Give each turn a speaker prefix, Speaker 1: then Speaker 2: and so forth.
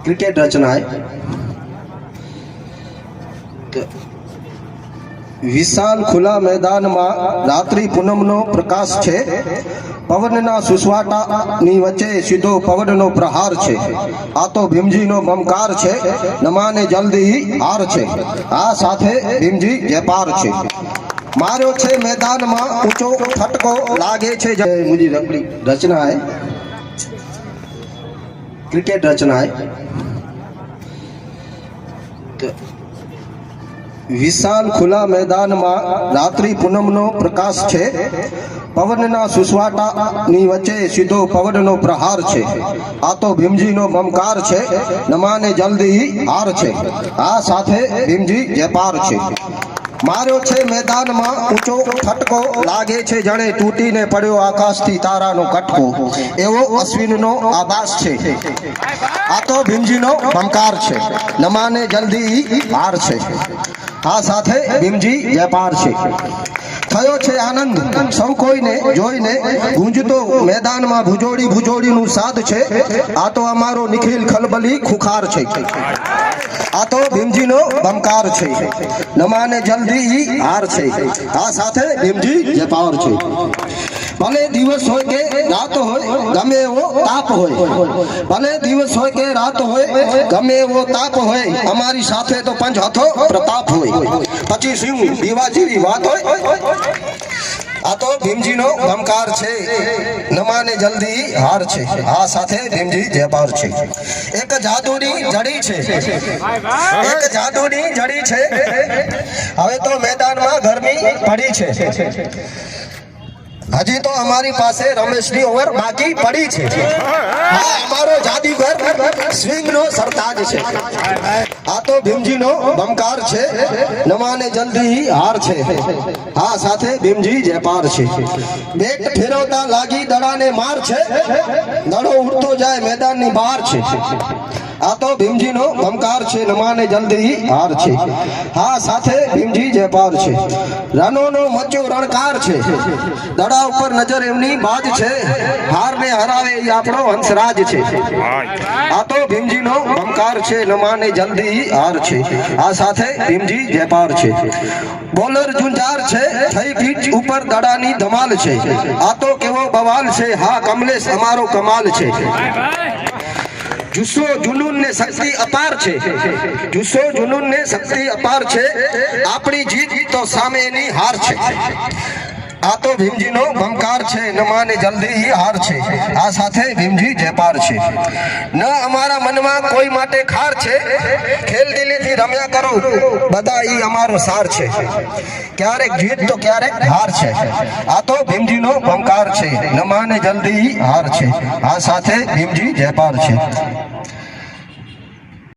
Speaker 1: Cricket रचना है। विशाल खुला मैदान में रात्रि पूनमनो प्रकाश छे, पवनना सुसवाटानी वच्चे सीधो पवननो प्रहार छे। आ तो भीमजीनो बमकार छे, नमाने जल्दी ही हार छे। आ साथे भीमजी जयपार छे। मार्यो छे मैदान में ऊंचो फटको लागे छे। मुझी रचना है, क्रिकेट रचना है। विशाल खुला मैदान में रात्रि पूनमनो प्रकाश छे, पवनना सुसवाटानी वच्चे सीधो पवननो प्रहार छे। आ तो भीमजीनो बमकार छे, नमाने जल्दी ही हार छे। आ साथे भीमजी जयपार छे। मार्यो छे मैदान में ऊंचो फटको लागे छे, जणे तूटीने पड्यो आकाशथी तारानो कटको। एवो अश्विननो आभास छे। आ तो भीमजीनो बमकार छे, नमाने जल्दी ही हार छे। आ साथे भीमजी जयपार छे। थयो छे आनंद सौ कोईने जोईने, गूंजतो मैदान में भुजोड़ी भुजोड़ी नु साद छे। आ तो अमारो निखिल खलबली खुखार छे। आ तो भीमजीनो बमकार छे, नमाने जल्दी ही हार छे। आ साथे भीमजी जयपार छे। भले दिवस होय के रात होय, गमे वो ताप होय। भले दिवस होय के रात होय, गमे वो ताप होय। अमारी साथे तो पंच हाथो प्रताप होय। पची सिंह दीवा जेवी वात होय। आ तो भीमजीनो बमकार छे, नमाने जल्दी हार छे। आ साथे भीमजी जयपार छे। एक जादूनी जड़ी छे, एक जादूनी जड़ी छे। हवे तो मैदान में गर्मी पड़ी छे। हजी तो हमारी पासे रमेशनी ओवर बाकी पड़ी छे। हमारो जादूगर स्विंग नो सरताज छे। आ तो भीमजीनो बमकार छे, नमाने जल्दी ही हार छे। हा साथे भीमजी जयपार छे। बेट फेरवता लागी दड़ाने मार छे, दड़ो उड़तो जाए मैदान नी बहार छे। आ तो भीमजीनो बमकार छे, नमाने जल्दी ही हार छे। हा साथे भीमजी जयपार छे। रनोनो मच्चो रणकार छे, दड़ा ऊपर नजर एमनी बाज छे। हार ने हरावे ई आपणो हंसराज छे। आ तो भीमजीनो बमकार छे, नमाने जल्दी ही हार छे। आ साथे भीमजी जयपार छे। बोलर जुंजार छे, थई पीच ऊपर दड़ानी धमाल छे। आ तो केवो बवाल छे, हा कमलेश अमारो कमाल छे। जुस्सो जुनून ने शक्ति अपार छे, जुस्सो जुनून ने शक्ति अपार छे। आपणी जीत तो सामे एनी हार छे। आ तो भीमजीनो बमकार छे, नमाने जल्दी ही हार छे। आ साथे भीमजी जयपार छे। न अमारा मन में कोई माटे खार छे, खेल दिली थी रम्या करो बधा ई अमारो सार छे। क्यारेक जीत तो क्यारेक हार छे। आ तो भीमजीनो बमकार छे, नमाने जल्दी ही हार छे। आ साथे भीमजी जयपार छे।